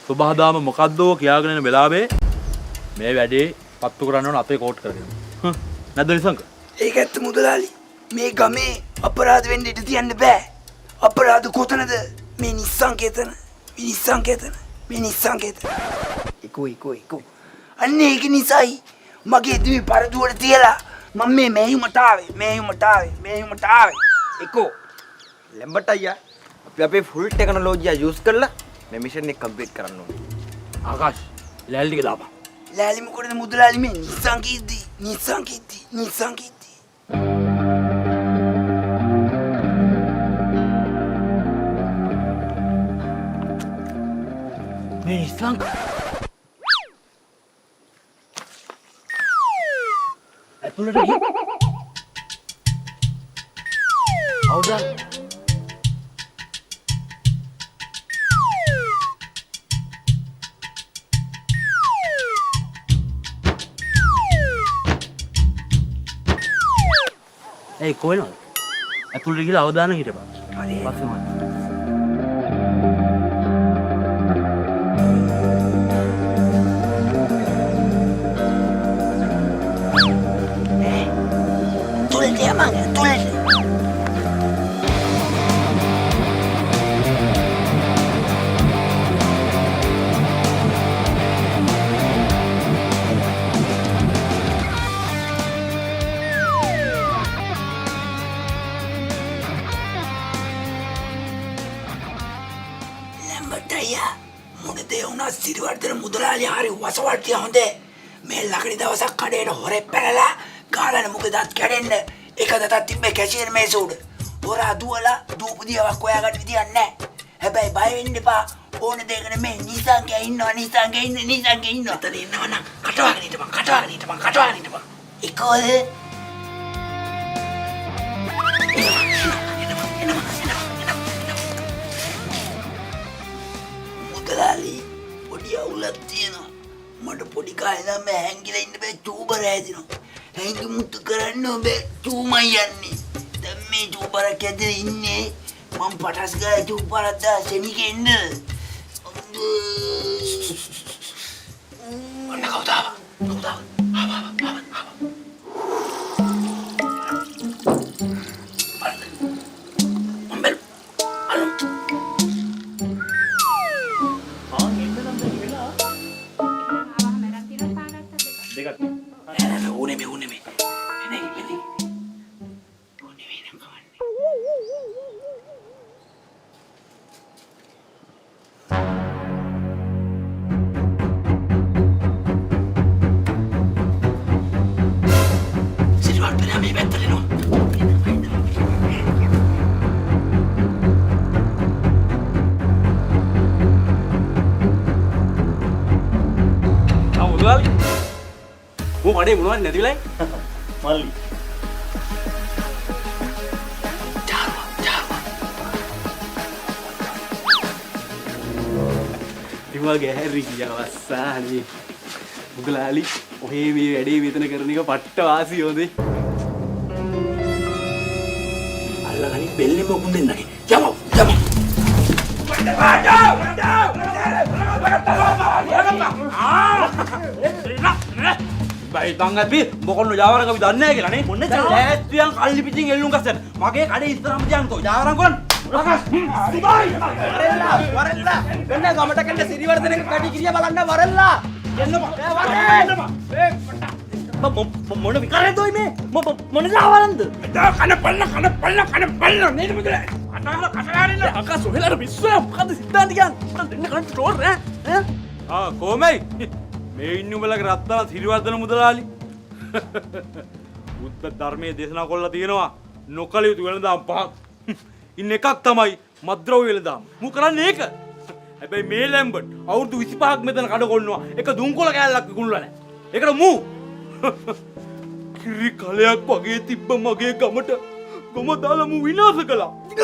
සුබහදාම මොකද්දෝ කියාගෙන යන වෙලාවේ මේ වැඩේ පත්තු කරන්න ඕන අපේ කෝට් කරගෙන. නැද්ද නිසංක? ඒක ඇත්ත මුදලාලි. මේ ගමේ අපරාධ වෙන්න ඉඩ තියන්න බෑ. අපරාධ කොතනද? මේ නිස්සංකේතන. මේ නිස්සංකේතන. එකෝ. අන්න ඒක නිසායි මගේ දිවි පරදුවට තියලා මම මේ මෙහෙයුමට ආවේ. එකෝ ලැම්බට් අයියා අපි අපේ ෆුල් ටෙක්නොලොජිය යූස් කරලා මේ මිෂන් එක කම්ප්ලීට් කරන්න ඕනේ. ආකාශ් ලෑලි ටික දාපන්. ලෑලි මොකටද මුදලාලි මේ නිස්සංකීද්දි. මේ නිසංක ඇතුළට ගිහින් අවුදා ඒ කොහෙනවද? ඇතුළට ගිහලා අවදාන හිටපන්. හරි. පස්සේ මම තුලට. ලැම්බට්ටයියා මුණදේ වුණා සිරිවර්ධන මුදලාලි හරි වසවට්ටිය හොඳේ. මේ ලකඩි දවසක් කඩේට හොරෙක් පැනලා ගාලන මුගේ දත් කැඩෙන්න එක දතක් තිබ්බේ කැෂියර් මේස උඩ. හොරා දුවලා දූපදියාවක් හොයාගන්න විදියක් නැහැ. හැබැයි බය වෙන්න එපා. ඕන දෙයකට මේ නිසංගේ ඉන්නවා. එතන ඉන්නවනම් කටවගෙන හිටපන්. ඒකෝද? මුදලාලි පොඩි අවුලක් තියෙනවා. මට පොඩි කාලේ නම් හැංගිලා ඉන්න බෑ චූබර හැදිනවා. හැංගි මුතු කරන්න බෑ චූමයි යන්නේ. දැන් මේ චූබරක් ඇදලා ඉන්නේ. මම පටස් ගාලා චූබරක් දාසෙනිකේ ඉන්න. ඔන්න කවුදාව. Gue ada yang bunuhan nanti bilang මල්ලි Terima gahari ya wasani Bukalali ඔහේ මේ වැඩේ වෙතන කරන එක පට්ට වාසියෝ දේ අල්ලගනි බෙල්ලේ මොකුන් දෙන්නගේ යමු බයි තංගපි මොකොන්න ජාවරක අපි දන්නේ නැහැ කියලා නේ මොන්නේ ලෑස්තියන් කල්ලි පිටින් එල්ලුම් ගස්සන මගේ කඩේ ඉස්සරහම තියන්කෝ ජාවරන් කොන් වරෙල්ලා වෙන්න ගමට කන්න සිරිවර්ධනක කඩි කිරිය බලන්න වරෙල්ලා මොන විකාරයද ඔය මේ මොන ජාවරන්ද කන පල්ල නේද මුදලා අතහල කටලාරින්න අකා සොහෙලට විශ්වය මොකද්ද සිද්ධාන්ත කියන්නේ දෙන්න කන්න ටෝර් ඈ කොහමයි මේ ඉන්න උඹලගේ රත්තරන් සිරිවර්ධන මුදලාලි බුද්ධ ධර්මයේ දේශනා කළා තියෙනවා නොකල යුතු වෙනදාම් පහක් ඉන්න එකක් තමයි මද්ද්‍රව්‍ය වෙනදාම් මු කරන්නේ ඒක හැබැයි මේ ලැම්බට් අවුරුදු 25ක් මෙතන කඩ කොල්නවා එක දුම්කොළ කෑල්ලක් විකුණලා නැහැ ඒකට මු කිරි කලයක් වගේ තිබ්බ මගේ ගමට ගොම දාලා මු විනාශ කළා